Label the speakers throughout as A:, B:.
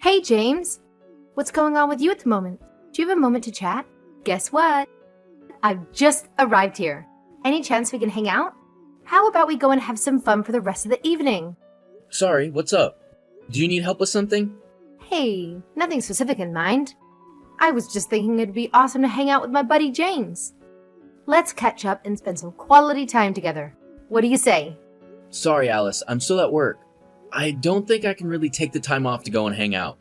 A: Hey, James. What's going on with you at the moment? Do you have a moment to chat? Guess what? I've just arrived here. Any chance we can hang out? How about we go and have some fun for the rest of the evening?
B: Sorry, what's up? Do you need help with something?
A: Hey, nothing specific in mind. I was just thinking it'd be awesome to hang out with my buddy James. Let's catch up and spend some quality time together. What do you say?
B: Sorry, Alice, I'm still at work. I don't think I can really take the time off to go and hang out.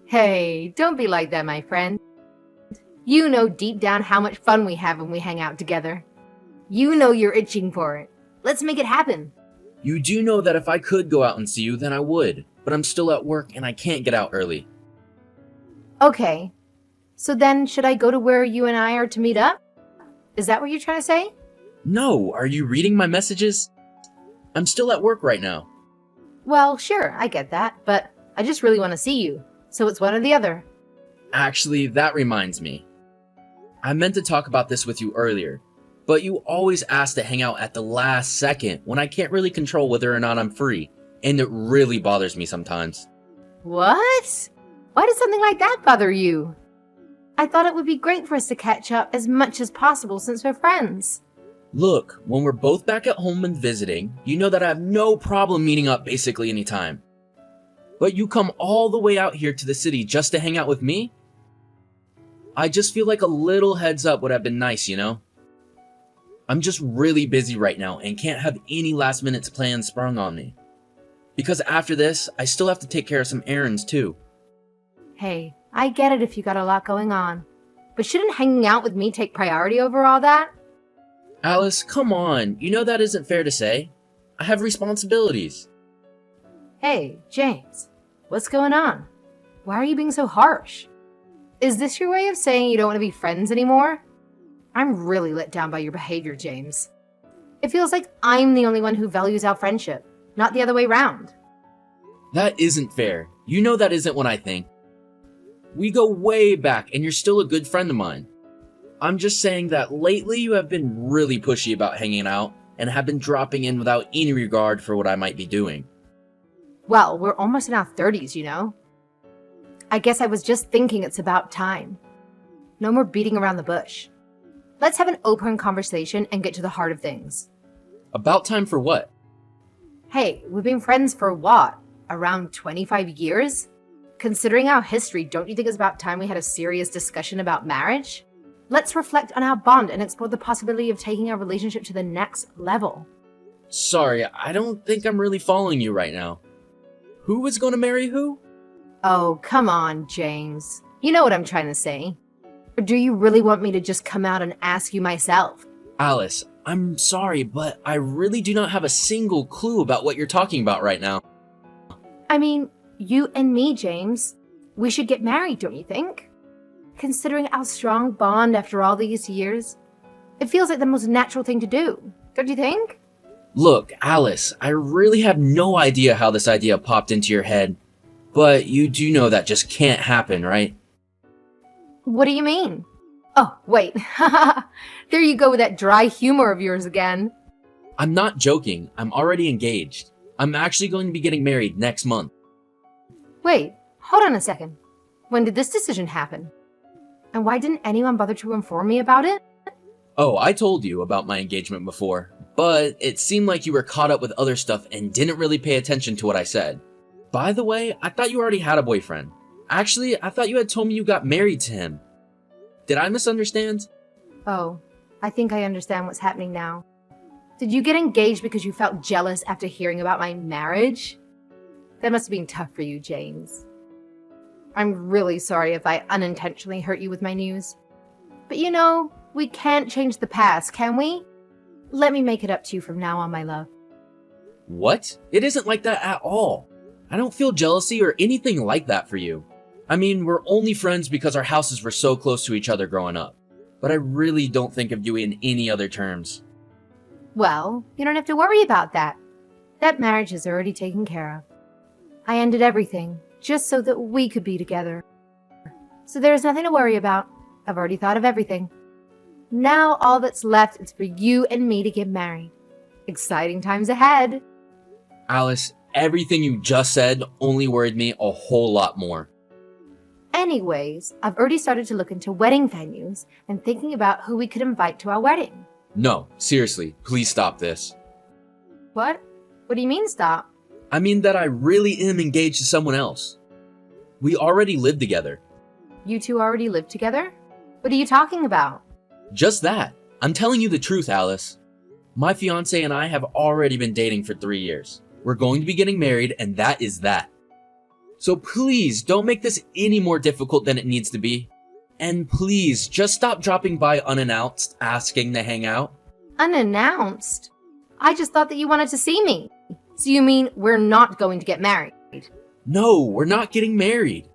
A: Hey, don't be like that, my friend. You know deep down how much fun we have when we hang out together. You know you're itching for it. Let's make it happen.
B: You do know that if I could go out and see you, then I would. But I'm still at work and I can't get out early.
A: Okay. So then, should I go to where you and I are to meet up? Is that what you're trying to say?
B: No, are you reading my messages? I'm still at work right now.
A: Well, sure, I get that, but I just really want to see you. So it's one or the other.
B: Actually, that reminds me. I meant to talk about this with you earlier, but you always ask to hang out at the last second when I can't really control whether or not I'm free, and it really bothers me sometimes.
A: What? Why does something like that bother you? I thought it would be great for us to catch up as much as possible since we're friends.
B: Look, when we're both back at home and visiting, you know that I have no problem meeting up basically anytime. But you come all the way out here to the city just to hang out with me? I just feel like a little heads up would have been nice, you know? I'm just really busy right now and can't have any last minute plans sprung on me. Because after this, I still have to take care of some errands too.
A: Hey, I get it if you got a lot going on. But shouldn't hanging out with me take priority over all that?
B: Alice, come on, you know that isn't fair to say. I have responsibilities.
A: Hey, James, what's going on? Why are you being so harsh? Is this your way of saying you don't want to be friends anymore? I'm really let down by your behavior, James. It feels like I'm the only one who values our friendship, not the other way round.
B: That isn't fair. You know that isn't what I think. We go way back and you're still a good friend of mine. I'm just saying that lately you have been really pushy about hanging out and have been dropping in without any regard for what I might be doing.
A: Well, we're almost in our 30s, you know? I guess I was just thinking it's about time. No more beating around the bush. Let's have an open conversation and get to the heart of things.
B: About time for what?
A: Hey, we've been friends for what? Around 25 years? Considering our history, don't you think it's about time we had a serious discussion about marriage? Let's reflect on our bond and explore the possibility of taking our relationship to the next level.
B: Sorry, I don't think I'm really following you right now. Who is going to marry who?
A: Oh, come on, James. You know what I'm trying to say. Or do you really want me to just come out and ask you myself?
B: Alice, I'm sorry, but I really do not have a single clue about what you're talking about right now.
A: I mean, you and me, James. We should get married, don't you think? Considering our strong bond after all these years, it feels like the most natural thing to do, don't you think?
B: Look, Alice, I really have no idea how this idea popped into your head, but you do know that just can't happen, right?
A: What do you mean? Oh, wait. There you go with that dry humor of yours again.
B: I'm not joking. I'm already engaged. I'm actually going to be getting married next month.
A: Wait, hold on a second. When did this decision happen? And why didn't anyone bother to inform me about it?
B: Oh, I told you about my engagement before, but it seemed like you were caught up with other stuff and didn't really pay attention to what I said. By the way, I thought you already had a boyfriend. Actually, I thought you had told me you got married to him. Did I misunderstand?
A: Oh, I think I understand what's happening now. Did you get engaged because you felt jealous after hearing about my marriage? That must have been tough for you, James. I'm really sorry if I unintentionally hurt you with my news. But you know, we can't change the past, can we? Let me make it up to you from now on, my love.
B: What? It isn't like that at all. I don't feel jealousy or anything like that for you. I mean, we're only friends because our houses were so close to each other growing up. But I really don't think of you in any other terms.
A: Well, you don't have to worry about that. That marriage is already taken care of. I ended everything just so that we could be together. So there's nothing to worry about. I've already thought of everything. Now all that's left is for you and me to get married. Exciting times ahead.
B: Alice, everything you just said only worried me a whole lot more.
A: Anyways, I've already started to look into wedding venues and thinking about who we could invite to our wedding.
B: No, seriously, please stop this.
A: What? What do you mean stop?
B: I mean that I really am engaged to someone else. We already live together.
A: You two already live together? What are you talking about?
B: Just that. I'm telling you the truth, Alice. My fiance and I have already been dating for 3 years. We're going to be getting married, and that is that. So please don't make this any more difficult than it needs to be. And please just stop dropping by unannounced, asking to hang out.
A: Unannounced? I just thought that you wanted to see me. So you mean we're not going to get married?
B: No, we're not getting married.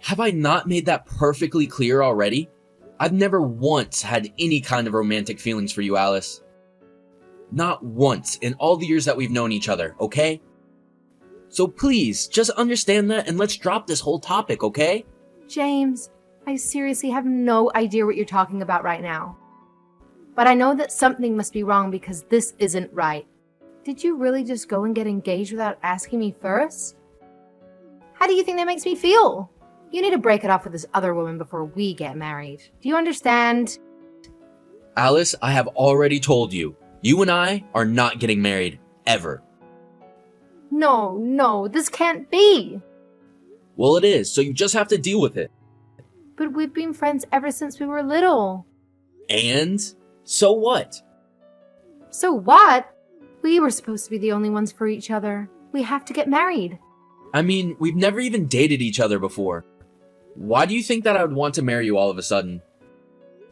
B: Have I not made that perfectly clear already? I've never once had any kind of romantic feelings for you, Alice. Not once in all the years that we've known each other, okay? So please, just understand that and let's drop this whole topic, okay?
A: James, I seriously have no idea what you're talking about right now. But I know that something must be wrong because this isn't right. Did you really just go and get engaged without asking me first? How do you think that makes me feel? You need to break it off with this other woman before we get married. Do you understand?
B: Alice, I have already told you. You and I are not getting married, ever.
A: No, this can't be.
B: Well, it is, so you just have to deal with it.
A: But we've been friends ever since we were little.
B: And? So what?
A: So what? We were supposed to be the only ones for each other. We have to get married.
B: I mean, we've never even dated each other before. Why do you think that I would want to marry you all of a sudden?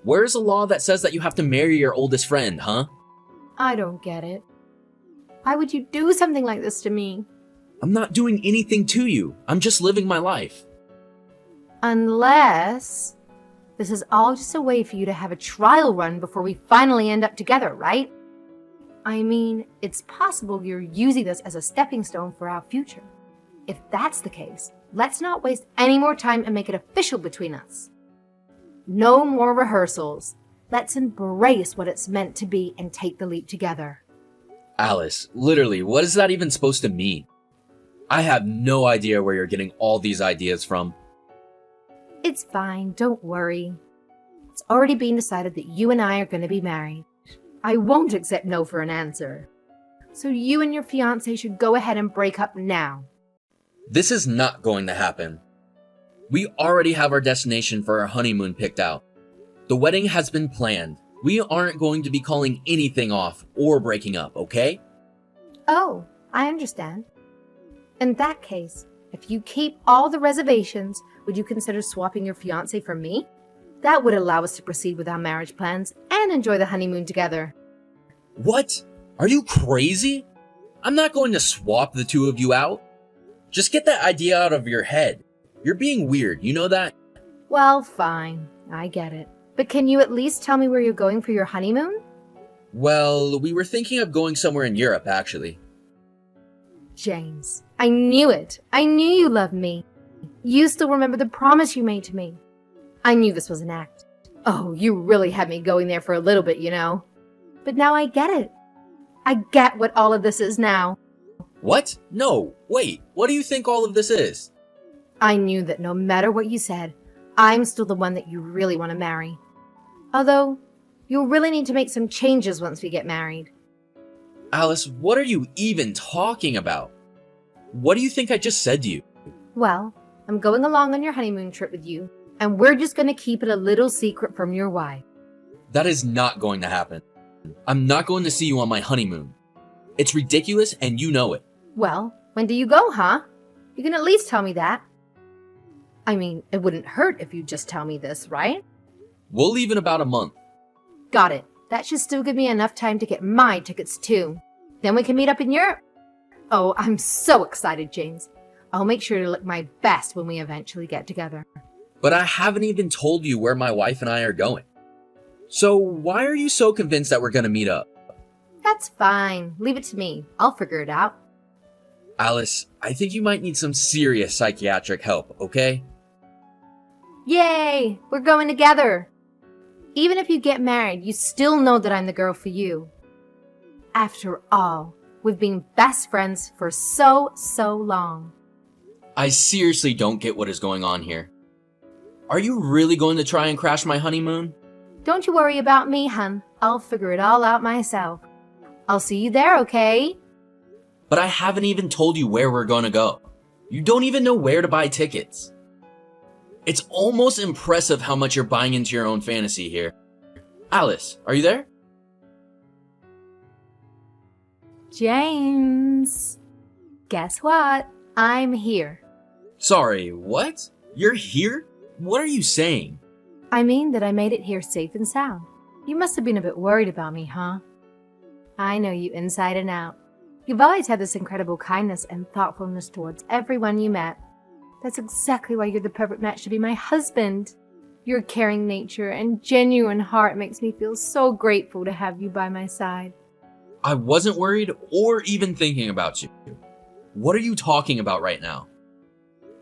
B: Where's a law that says that you have to marry your oldest friend, huh?
A: I don't get it. Why would you do something like this to me?
B: I'm not doing anything to you. I'm just living my life.
A: Unless this is all just a way for you to have a trial run before we finally end up together, right? I mean, it's possible you're using this as a stepping stone for our future. If that's the case, let's not waste any more time and make it official between us. No more rehearsals. Let's embrace what it's meant to be and take the leap together.
B: Alice, literally, what is that even supposed to mean? I have no idea where you're getting all these ideas from.
A: It's fine, don't worry. It's already been decided that you and I are going to be married. I won't accept no for an answer. So you and your fiancé should go ahead and break up now.
B: This is not going to happen. We already have our destination for our honeymoon picked out. The wedding has been planned. We aren't going to be calling anything off or breaking up, okay?
A: Oh, I understand. In that case, if you keep all the reservations, would you consider swapping your fiancé for me? That would allow us to proceed with our marriage plans and enjoy the honeymoon together.
B: What? Are you crazy? I'm not going to swap the two of you out. Just get that idea out of your head. You're being weird, you know that?
A: Well, fine. I get it. But can you at least tell me where you're going for your honeymoon?
B: Well, we were thinking of going somewhere in Europe, actually.
A: James, I knew it. I knew you loved me. You still remember the promise you made to me. I knew this was an act. Oh, you really had me going there for a little bit, you know. But now I get it. I get what all of this is now.
B: What? No, wait, what do you think all of this is?
A: I knew that no matter what you said, I'm still the one that you really want to marry. Although, you'll really need to make some changes once we get married.
B: Alice, what are you even talking about? What do you think I just said to you?
A: Well, I'm going along on your honeymoon trip with you, and we're just going to keep it a little secret from your wife.
B: That is not going to happen. I'm not going to see you on my honeymoon. It's ridiculous and you know it.
A: Well, when do you go, huh? You can at least tell me that. I mean, it wouldn't hurt if you just tell me this, right?
B: We'll leave in about a month.
A: Got it. That should still give me enough time to get my tickets too. Then we can meet up in Europe. Oh, I'm so excited, James. I'll make sure to look my best when we eventually get together.
B: But I haven't even told you where my wife and I are going. So why are you so convinced that we're going to meet up?
A: That's fine. Leave it to me. I'll figure it out.
B: Alice, I think you might need some serious psychiatric help, okay?
A: Yay! We're going together. Even if you get married, you still know that I'm the girl for you. After all, We've been best friends for so long.
B: I seriously don't get what is going on here. Are you really going to try and crash my honeymoon?
A: Don't you worry about me, hun. I'll figure it all out myself. I'll see you there, okay?
B: But I haven't even told you where we're going to go. You don't even know where to buy tickets. It's almost impressive how much you're buying into your own fantasy here. Alice, are you there?
A: James, guess what? I'm here.
B: Sorry, what? You're here? What are you saying?
A: I mean that I made it here safe and sound. You must have been a bit worried about me, huh? I know you inside and out. You've always had this incredible kindness and thoughtfulness towards everyone you met. That's exactly why you're the perfect match to be my husband. Your caring nature and genuine heart makes me feel so grateful to have you by my side.
B: I wasn't worried or even thinking about you. What are you talking about right now?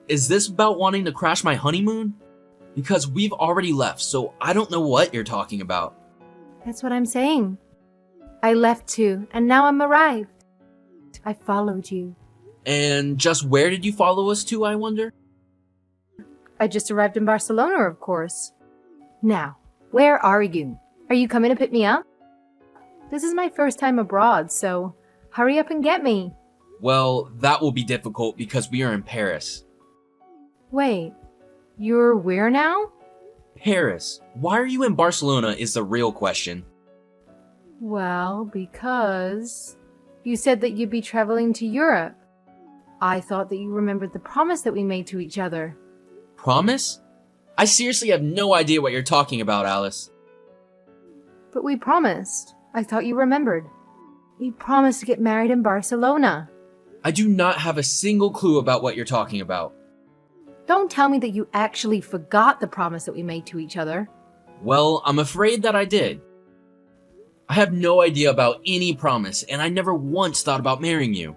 B: Is this about wanting to crash my honeymoon? Because we've already left, so I don't know what you're talking about.
A: That's what I'm saying. I left too, and now I'm arrived. I followed you.
B: And just where did you follow us to, I wonder?
A: I just arrived in Barcelona, of course. Now, where are you? Are you coming to pick me up? This is my first time abroad, so hurry up and get me.
B: Well, that will be difficult because we are in Paris.
A: Wait, you're where now?
B: Paris. Why are you in Barcelona is the real question.
A: Well, because you said that you'd be traveling to Europe. I thought that you remembered the promise that we made to each other.
B: Promise? I seriously have no idea what you're talking about, Alice.
A: But we promised. I thought you remembered. We promised to get married in Barcelona.
B: I do not have a single clue about what you're talking about.
A: Don't tell me that you actually forgot the promise that we made to each other.
B: Well, I'm afraid that I did. I have no idea about any promise, and I never once thought about marrying you.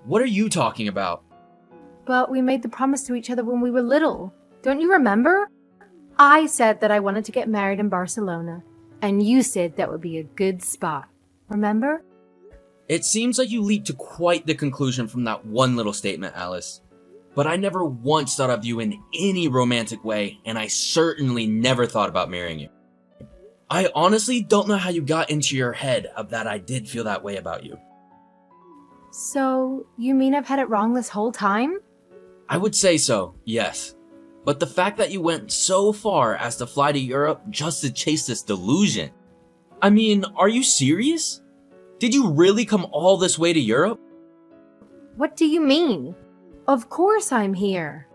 B: What are you talking about?
A: But we made the promise to each other when we were little. Don't you remember? I said that I wanted to get married in Barcelona, and you said that would be a good spot. Remember?
B: It seems like you leaped to quite the conclusion from that one little statement, Alice. But I never once thought of you in any romantic way, and I certainly never thought about marrying you. I honestly don't know how you got into your head of that I did feel that way about you.
A: So, you mean I've had it wrong this whole time?
B: I would say so, yes. But the fact that you went so far as to fly to Europe just to chase this delusion. I mean, are you serious? Did you really come all this way to Europe?
A: What do you mean? Of course I'm here.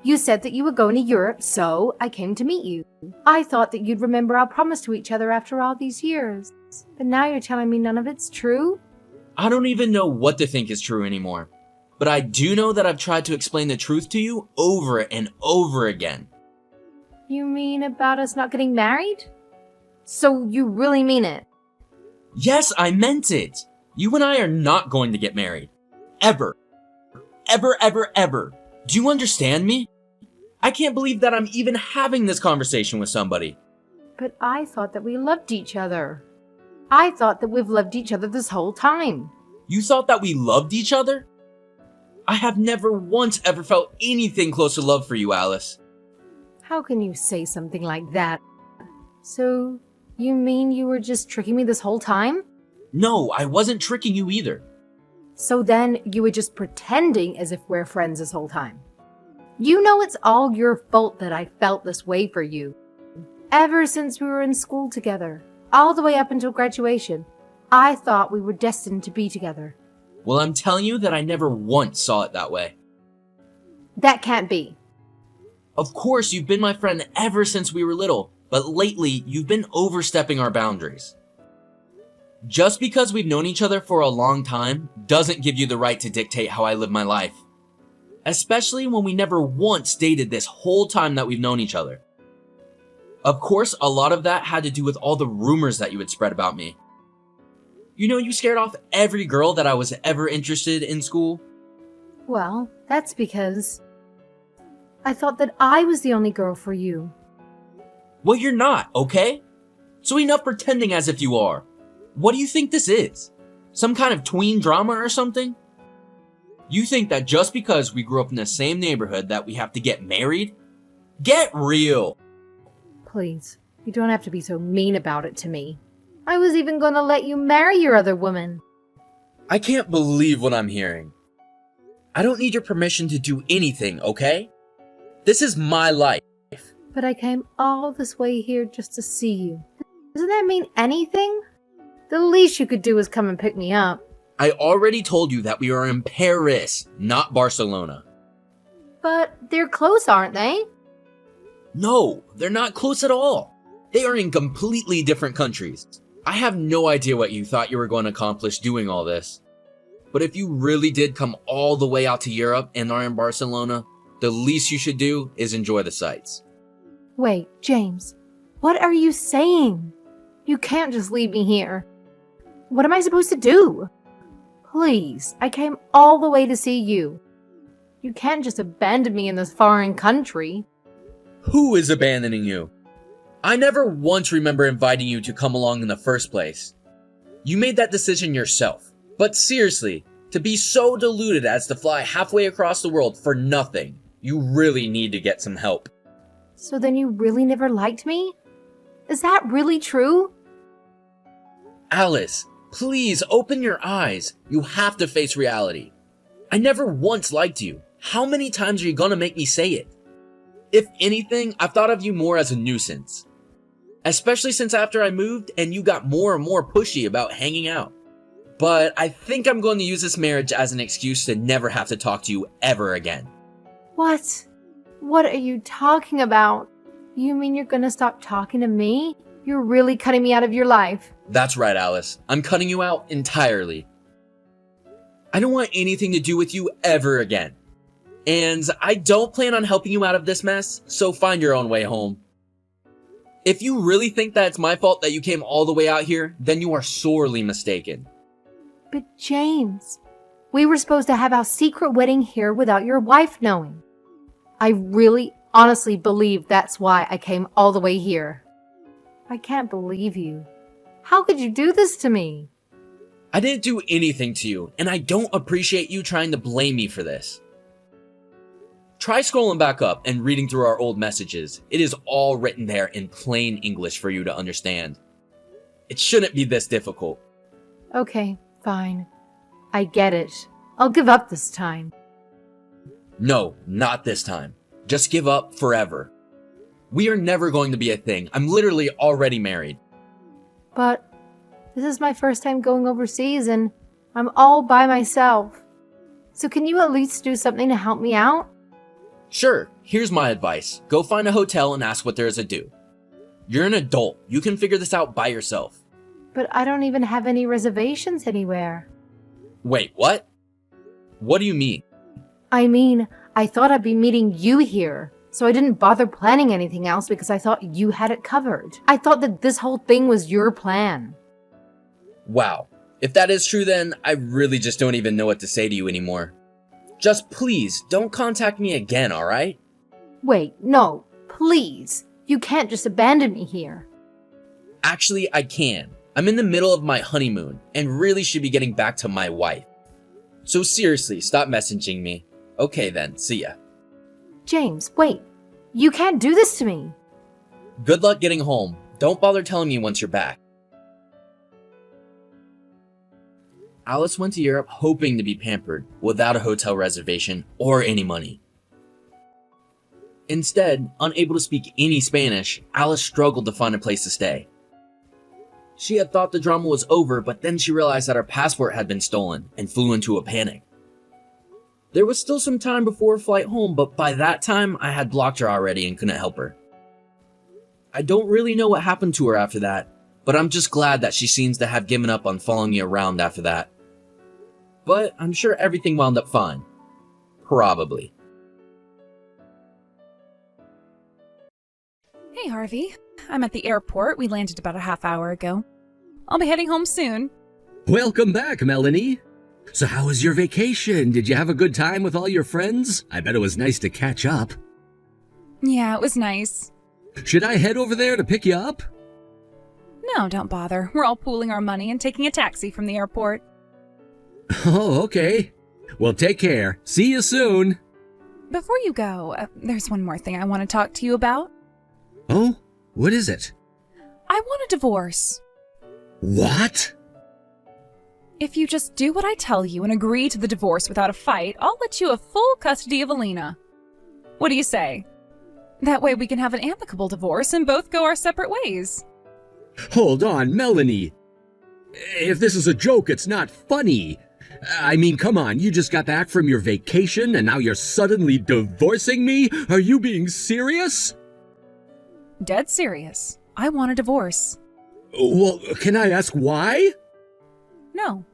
A: You said that you were going to Europe, so I came to meet you. I thought that you'd remember our promise to each other after all these years. But now you're telling me none of it's true?
B: I don't even know what to think is true anymore. But I do know that I've tried to explain the truth to you over and over again.
A: You mean about us not getting married? So you really mean it?
B: Yes, I meant it. You and I are not going to get married. Ever. Ever, ever, ever. Do you understand me? I can't believe that I'm even having this conversation with somebody.
A: But I thought that we loved each other. I thought that we've loved each other this whole time.
B: You thought that we loved each other? I have never once ever felt anything close to love for you, Alice.
A: How can you say something like that? So, you mean you were just tricking me this whole time?
B: No, I wasn't tricking you either.
A: So then you were just pretending as if we're friends this whole time. You know it's all your fault that I felt this way for you. Ever since we were in school together, all the way up until graduation, I thought we were destined to be together.
B: Well, I'm telling you that I never once saw it that way.
A: That can't be.
B: Of course, you've been my friend ever since we were little, but lately you've been overstepping our boundaries. Just because we've known each other for a long time doesn't give you the right to dictate how I live my life. Especially when we never once dated this whole time that we've known each other. Of course, a lot of that had to do with all the rumors that you had spread about me. You know, you scared off every girl that I was ever interested in school.
A: Well, that's because I thought that I was the only girl for you.
B: Well, you're not, okay? So enough pretending as if you are. What do you think this is? Some kind of tween drama or something? You think that just because we grew up in the same neighborhood that we have to get married? Get real!
A: Please, you don't have to be so mean about it to me. I was even going to let you marry your other woman.
B: I can't believe what I'm hearing. I don't need your permission to do anything, okay? This is my life.
A: But I came all this way here just to see you. Doesn't that mean anything? The least you could do is come and pick me up.
B: I already told you that we are in Paris, not Barcelona.
A: But they're close, aren't they?
B: No, they're not close at all. They are in completely different countries. I have no idea what you thought you were going to accomplish doing all this. But if you really did come all the way out to Europe and are in Barcelona, the least you should do is enjoy the sights.
A: Wait, James, what are you saying? You can't just leave me here. What am I supposed to do? Please, I came all the way to see you. You can't just abandon me in this foreign country.
B: Who is abandoning you? I never once remember inviting you to come along in the first place. You made that decision yourself. But seriously, to be so deluded as to fly halfway across the world for nothing, you really need to get some help.
A: So then you really never liked me? Is that really true?
B: Alice, please open your eyes. You have to face reality. I never once liked you. How many times are you gonna make me say it? If anything, I've thought of you more as a nuisance. Especially since after I moved and you got more and more pushy about hanging out. But I think I'm going to use this marriage as an excuse to never have to talk to you ever again.
A: What? What are you talking about? You mean you're gonna stop talking to me? You're really cutting me out of your life.
B: That's right, Alice. I'm cutting you out entirely. I don't want anything to do with you ever again. And I don't plan on helping you out of this mess, so find your own way home. If you really think that it's my fault that you came all the way out here, then you are sorely mistaken.
A: But James, we were supposed to have our secret wedding here without your wife knowing. I really, honestly believe that's why I came all the way here. I can't believe you. How could you do this to me?
B: I didn't do anything to you, and I don't appreciate you trying to blame me for this. Try scrolling back up and reading through our old messages. It is all written there in plain English for you to understand. It shouldn't be this difficult.
A: Okay, fine. I get it. I'll give up this time.
B: No, not this time. Just give up forever. We are never going to be a thing. I'm literally already married.
A: But this is my first time going overseas and I'm all by myself. So can you at least do something to help me out?
B: Sure, here's my advice. Go find a hotel and ask what there is to do. You're an adult. You can figure this out by yourself.
A: But I don't even have any reservations anywhere.
B: Wait, what? What do you mean?
A: I mean, I thought I'd be meeting you here, so I didn't bother planning anything else because I thought you had it covered. I thought that this whole thing was your plan.
B: Wow. If that is true, then I really just don't even know what to say to you anymore. Just please, don't contact me again, alright?
A: Wait, no, please. You can't just abandon me here.
B: Actually, I can. I'm in the middle of my honeymoon and really should be getting back to my wife. So seriously, stop messaging me. Okay then, see ya.
A: James, wait. You can't do this to me.
B: Good luck getting home. Don't bother telling me once you're back. Alice went to Europe hoping to be pampered, without a hotel reservation or any money. Instead, unable to speak any Spanish, Alice struggled to find a place to stay. She had thought the drama was over, but then she realized that her passport had been stolen and flew into a panic. There was still some time before her flight home, but by that time, I had blocked her already and couldn't help her. I don't really know what happened to her after that, but I'm just glad that she seems to have given up on following me around after that. But I'm sure everything wound up fine. Probably.
C: Hey, Harvey. I'm at the airport. We landed about a half hour ago. I'll be heading home soon.
D: Welcome back, Melanie. So how was your vacation? Did you have a good time with all your friends? I bet it was nice to catch up.
C: Yeah, it was nice.
D: Should I head over there to pick you up?
C: No, don't bother. We're all pooling our money and taking a taxi from the airport.
D: Oh, okay. Well, take care. See you soon.
C: Before you go, there's one more thing I want to talk to you about.
D: Oh, what is it?
C: I want a divorce.
D: What?
C: If you just do what I tell you and agree to the divorce without a fight, I'll let you have full custody of Alina. What do you say? That way we can have an amicable divorce and both go our separate ways.
D: Hold on, Melanie. If this is a joke, it's not funny. I mean, come on, you just got back from your vacation and now you're suddenly divorcing me? Are you being serious?
C: Dead serious. I want a divorce.
D: Well, can I ask why?
C: No.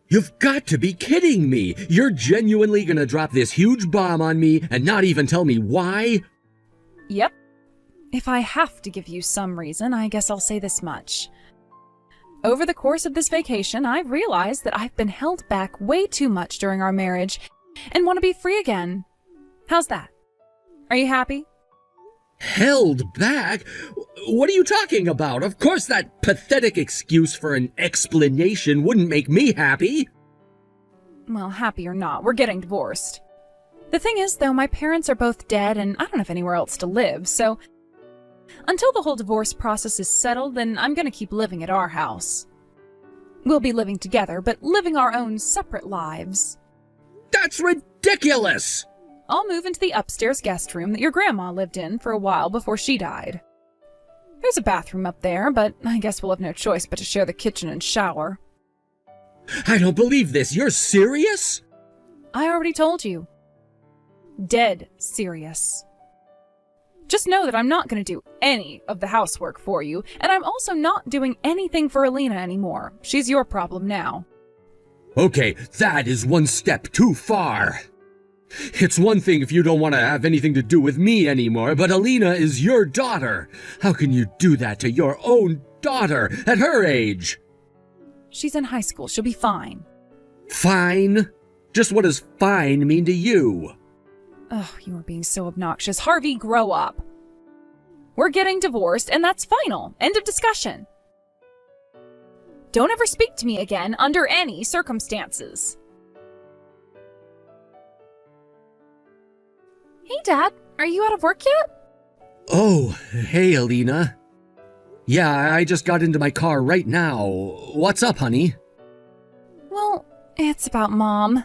D: You've got to be kidding me! You're genuinely gonna drop this huge bomb on me and not even tell me why?
C: Yep. If I have to give you some reason, I guess I'll say this much. Over the course of this vacation, I've realized that I've been held back way too much during our marriage and want to be free again. How's that? Are you happy?
D: Held back? What are you talking about? Of course that pathetic excuse for an explanation wouldn't make me happy.
C: Well, happy or not, we're getting divorced. The thing is, though, my parents are both dead and I don't have anywhere else to live, so until the whole divorce process is settled, then I'm gonna keep living at our house. We'll be living together, but living our own separate lives.
D: That's ridiculous!
C: I'll move into the upstairs guest room that your grandma lived in for a while before she died. There's a bathroom up there, but I guess we'll have no choice but to share the kitchen and shower.
D: I don't believe this. You're serious?
C: I already told you. Dead serious. Just know that I'm not going to do any of the housework for you, and I'm also not doing anything for Alina anymore. She's your problem now.
D: Okay, that is one step too far. It's one thing if you don't want to have anything to do with me anymore, but Alina is your daughter. How can you do that to your own daughter at her age?
C: She's in high school. She'll be fine.
D: Fine? Just what does fine mean to you?
C: Oh, you are being so obnoxious. Harvey, grow up. We're getting divorced, and that's final. End of discussion. Don't ever speak to me again under any circumstances. Hey, Dad. Are you out of work yet?
D: Oh, hey, Alina. Yeah, I just got into my car right now. What's up, honey?
C: Well, it's about Mom.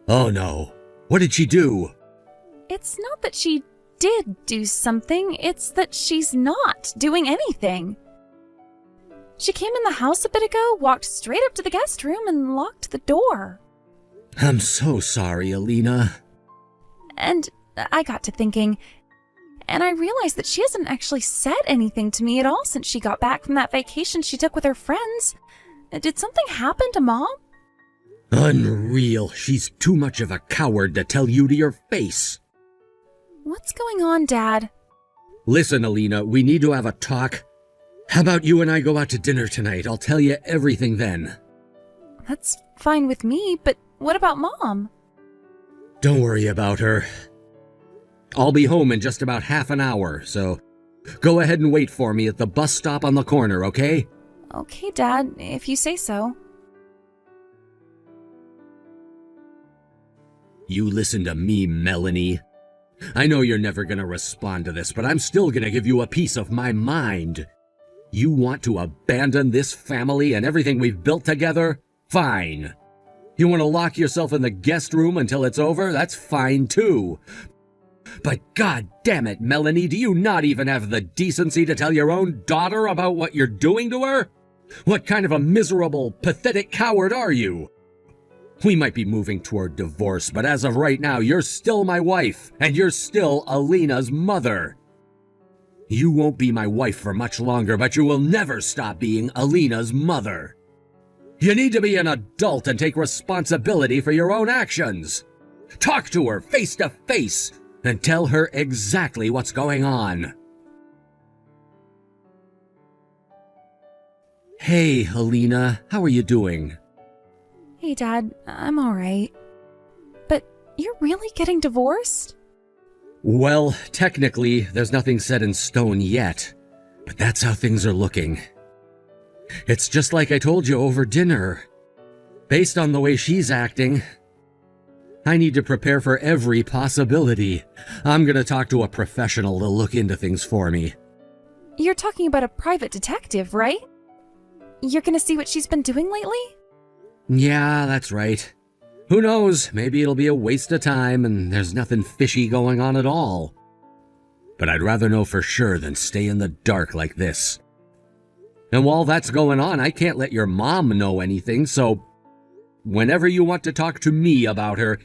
D: Oh, no. What did she do?
C: It's not that she did do something, it's that she's not doing anything. She came in the house a bit ago, walked straight up to the guest room, and locked the door.
D: I'm so sorry, Alina.
C: And I got to thinking, and I realized that she hasn't actually said anything to me at all since she got back from that vacation she took with her friends. Did something happen to Mom?
D: Unreal. She's too much of a coward to tell you to your face.
C: What's going on, Dad?
D: Listen, Alina, we need to have a talk. How about you and I go out to dinner tonight? I'll tell you everything then.
C: That's fine with me, but what about Mom?
D: Don't worry about her. I'll be home in just about half an hour, so go ahead and wait for me at the bus stop on the corner, okay?
C: Okay, Dad, if you say so.
D: You listen to me, Melanie. I know you're never gonna respond to this, but I'm still gonna give you a piece of my mind. You want to abandon this family and everything we've built together? Fine. You want to lock yourself in the guest room until it's over? That's fine too. But god damn it, Melanie, do you not even have the decency to tell your own daughter about what you're doing to her? What kind of a miserable, pathetic coward are you? We might be moving toward divorce, but as of right now, you're still my wife, and you're still Alina's mother. You won't be my wife for much longer, but you will never stop being Alina's mother. You need to be an adult and take responsibility for your own actions. Talk to her face to face and tell her exactly what's going on. Hey, Alina, how are you doing?
C: Hey, Dad, I'm alright. But you're really getting divorced?
D: Well, technically, there's nothing set in stone yet, but that's how things are looking. It's just like I told you over dinner. Based on the way she's acting, I need to prepare for every possibility. I'm gonna talk to a professional to look into things for me.
C: You're talking about a private detective, right? You're gonna see what she's been doing lately?
D: Yeah, that's right. Who knows, maybe it'll be a waste of time and there's nothing fishy going on at all. But I'd rather know for sure than stay in the dark like this. And while that's going on, I can't let your mom know anything, so whenever you want to talk to me about her,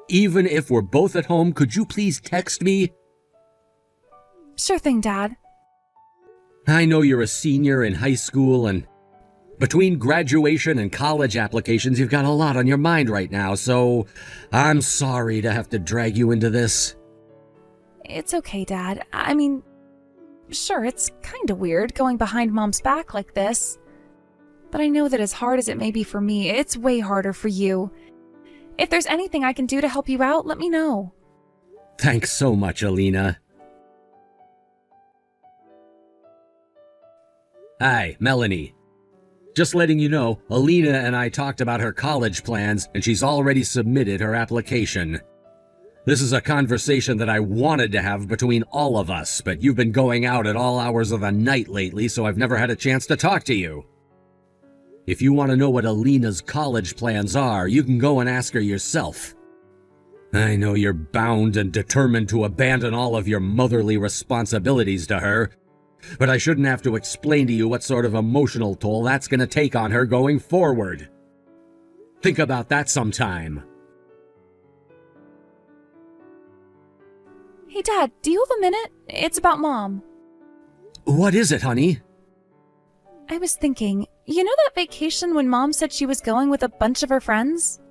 D: even if we're both at home, could you please text me?
C: Sure thing, Dad.
D: I know you're a senior in high school, and between graduation and college applications, you've got a lot on your mind right now, so I'm sorry to have to drag you into this.
C: It's okay, Dad. I mean, sure, it's kinda weird going behind Mom's back like this. But I know that as hard as it may be for me, it's way harder for you. If there's anything I can do to help you out, let me know.
D: Thanks so much, Alina. Hi, Melanie. Just letting you know, Alina and I talked about her college plans, and she's already submitted her application. This is a conversation that I wanted to have between all of us, but you've been going out at all hours of the night lately, so I've never had a chance to talk to you. If you want to know what Alina's college plans are, you can go and ask her yourself. I know you're bound and determined to abandon all of your motherly responsibilities to her, but I shouldn't have to explain to you what sort of emotional toll that's going to take on her going forward. Think about that sometime.
C: Hey, Dad, do you have a minute? It's about Mom.
D: What is it, honey?
C: I was thinking, you know that vacation when Mom said she was going with a bunch of her friends?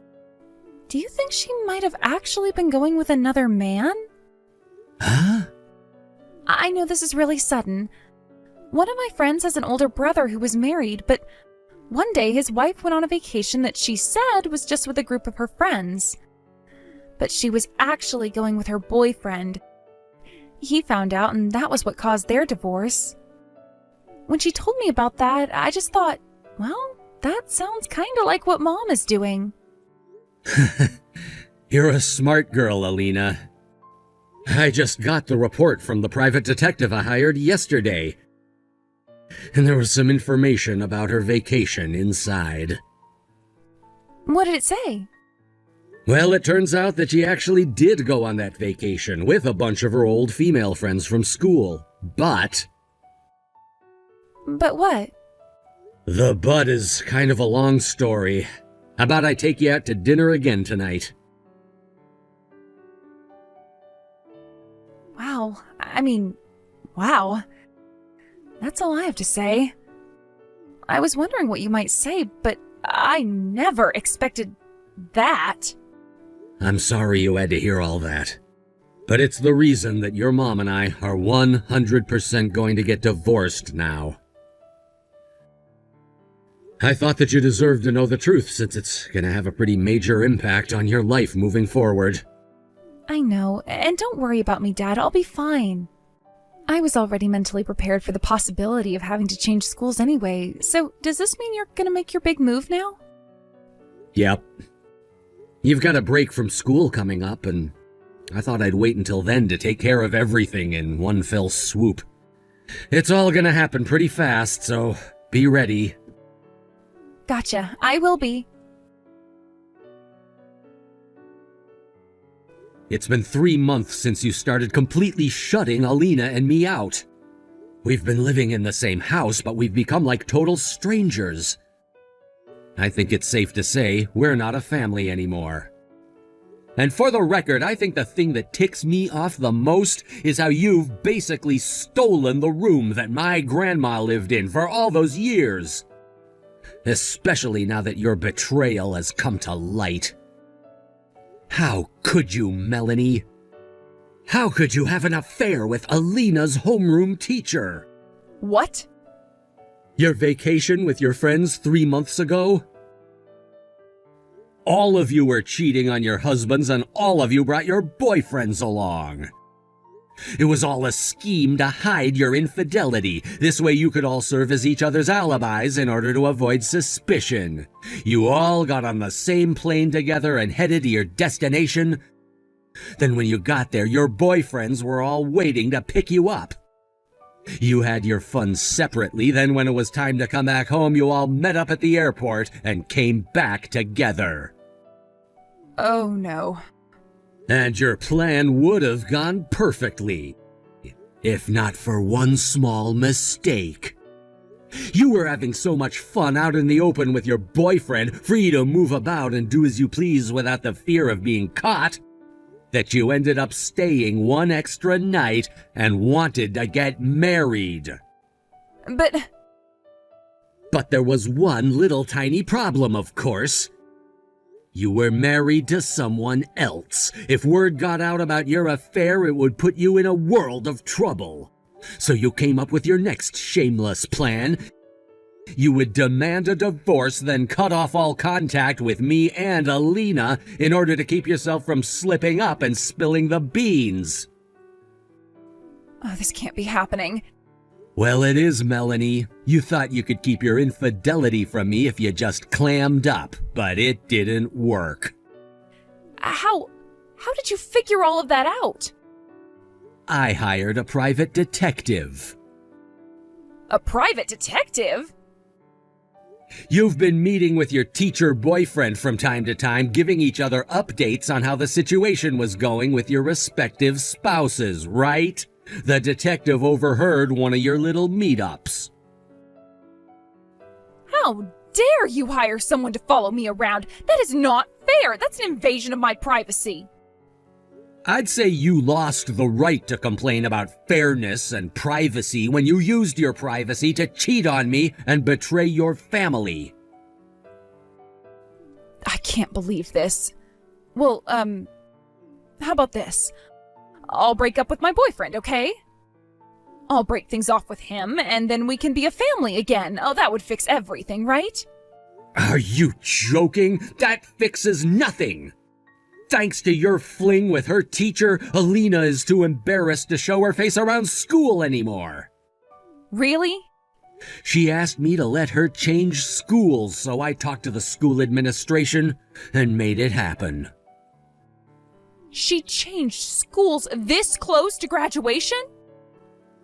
C: Do you think she might have actually been going with another man?
D: Huh?
C: I know this is really sudden. One of my friends has an older brother who was married, but one day his wife went on a vacation that she said was just with a group of her friends. But she was actually going with her boyfriend. He found out, and that was what caused their divorce. When she told me about that, I just thought, well, that sounds kind of like what Mom is doing.
D: You're a smart girl, Alina. I just got the report from the private detective I hired yesterday. And there was some information about her vacation inside.
C: What did it say?
D: Well, it turns out that she actually did go on that vacation with a bunch of her old female friends from school. But
C: what?
D: the but is kind of a long story. How about I take you out to dinner again tonight?
C: Wow. Wow. That's all I have to say. I was wondering what you might say, but I never expected that.
D: I'm sorry you had to hear all that. But it's the reason that your mom and I are 100% going to get divorced now. I thought that you deserved to know the truth since it's going to have a pretty major impact on your life moving forward.
C: I know, and don't worry about me, Dad. I'll be fine. I was already mentally prepared for the possibility of having to change schools anyway, so does this mean you're gonna make your big move now?
D: Yep. You've got a break from school coming up, and I thought I'd wait until then to take care of everything in one fell swoop. It's all gonna happen pretty fast, so be ready.
C: Gotcha. I will be.
D: It's been 3 months since you started completely shutting Alina and me out. We've been living in the same house, but we've become like total strangers. I think it's safe to say we're not a family anymore. And for the record, I think the thing that ticks me off the most is how you've basically stolen the room that my grandma lived in for all those years. Especially now that your betrayal has come to light. How could you, Melanie? How could you have an affair with Alina's homeroom teacher?
C: What?
D: Your vacation with your friends 3 months ago? All of you were cheating on your husbands and all of you brought your boyfriends along. It was all a scheme to hide your infidelity. This way you could all serve as each other's alibis in order to avoid suspicion. You all got on the same plane together and headed to your destination. Then when you got there, your boyfriends were all waiting to pick you up. You had your fun separately, then when it was time to come back home, you all met up at the airport and came back together.
C: Oh no.
D: And your plan would have gone perfectly, if not for one small mistake. You were having so much fun out in the open with your boyfriend, free to move about and do as you please without the fear of being caught, that you ended up staying one extra night and wanted to get married. But there was one little tiny problem, of course. You were married to someone else. If word got out about your affair, it would put you in a world of trouble. So you came up with your next shameless plan. You would demand a divorce, then cut off all contact with me and Alina in order to keep yourself from slipping up and spilling the beans.
C: Oh, this can't be happening.
D: Well, it is, Melanie. You thought you could keep your infidelity from me if you just clammed up, but it didn't work.
C: How did you figure all of that out?
D: I hired a private detective.
C: A private detective?
D: You've been meeting with your teacher boyfriend from time to time, giving each other updates on how the situation was going with your respective spouses, right? The detective overheard one of your little meetups.
C: How dare you hire someone to follow me around? That is not fair. That's an invasion of my privacy.
D: I'd say you lost the right to complain about fairness and privacy when you used your privacy to cheat on me and betray your family.
C: I can't believe this. Well, how about this? I'll break up with my boyfriend, okay? I'll break things off with him, and then we can be a family again. Oh, that would fix everything, right?
D: Are you joking? That fixes nothing! Thanks to your fling with her teacher, Alina is too embarrassed to show her face around school anymore.
C: Really?
D: She asked me to let her change schools, so I talked to the school administration and made it happen.
C: She changed schools this close to graduation?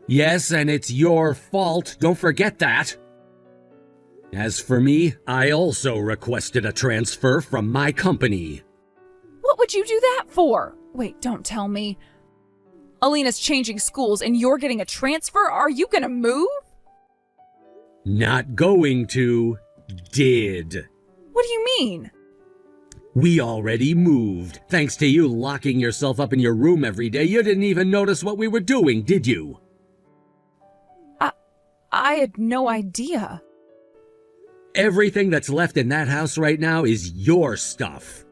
D: Yes, and it's your fault. Don't forget that. As for me, I also requested a transfer from my company.
C: What would you do that for? Wait, don't tell me. Alina's changing schools and you're getting a transfer? Are you gonna move?
D: Not going to. Did.
C: What do you mean?
D: We already moved. Thanks to you locking yourself up in your room every day, you didn't even notice what we were doing, did you?
C: I had no idea.
D: Everything that's left in that house right now is your stuff.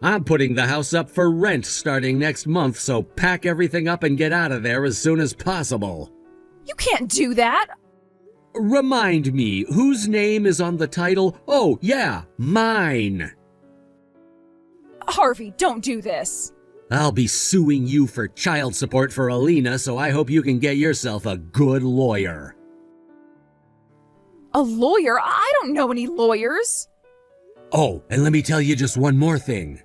D: I'm putting the house up for rent starting next month, so pack everything up and get out of there as soon as possible.
C: You can't do that.
D: Remind me, whose name is on the title? Oh, yeah, mine.
C: Harvey, don't do this.
D: I'll be suing you for child support for Alina, so I hope you can get yourself a good lawyer.
C: A lawyer? I don't know any lawyers.
D: Oh, and let me tell you just one more thing.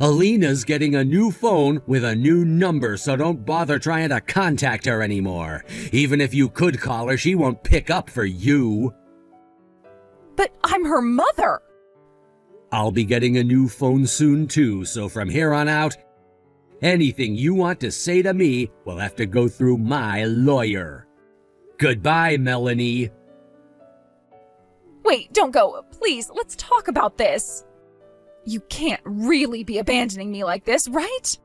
D: Alina's getting a new phone with a new number, so don't bother trying to contact her anymore. Even if you could call her, she won't pick up for you.
C: But I'm her mother.
D: I'll be getting a new phone soon too, so from here on out, anything you want to say to me will have to go through my lawyer. Goodbye, Melanie.
C: Wait, don't go. Please, let's talk about this. You can't really be abandoning me like this, right?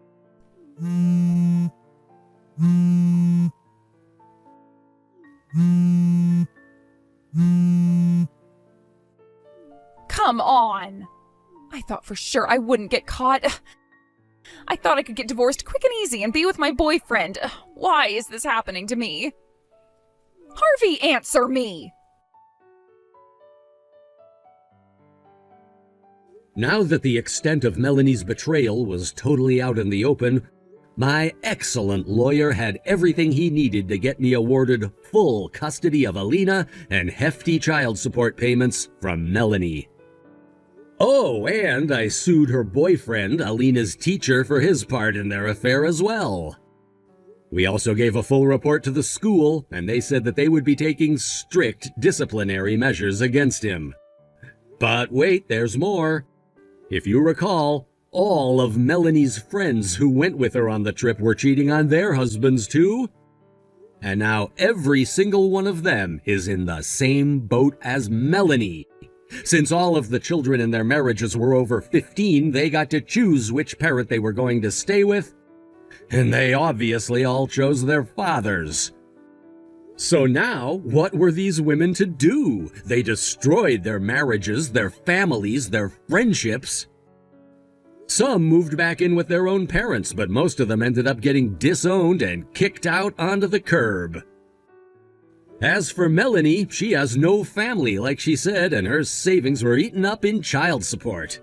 C: Come on. I thought for sure I wouldn't get caught. I thought I could get divorced quick and easy and be with my boyfriend. Why is this happening to me? Harvey, answer me!
D: Now that the extent of Melanie's betrayal was totally out in the open, My excellent lawyer had everything he needed to get me awarded full custody of Alina and hefty child support payments from Melanie. Oh, and I sued her boyfriend, Alina's teacher, for his part in their affair as well. We also gave a full report to the school, and they said that they would be taking strict disciplinary measures against him. But wait, there's more. If you recall, all of Melanie's friends who went with her on the trip were cheating on their husbands too. And now every single one of them is in the same boat as Melanie. Since all of the children in their marriages were over 15, they got to choose which parent they were going to stay with, and they obviously all chose their fathers. So now, what were these women to do? They destroyed their marriages, their families, their friendships. Some moved back in with their own parents, but most of them ended up getting disowned and kicked out onto the curb. As for Melanie, she has no family, like she said, and her savings were eaten up in child support.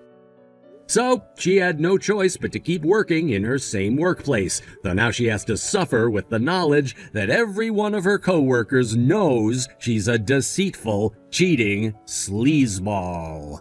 D: So, she had no choice but to keep working in her same workplace, though now she has to suffer with the knowledge that every one of her co-workers knows she's a deceitful, cheating sleazeball.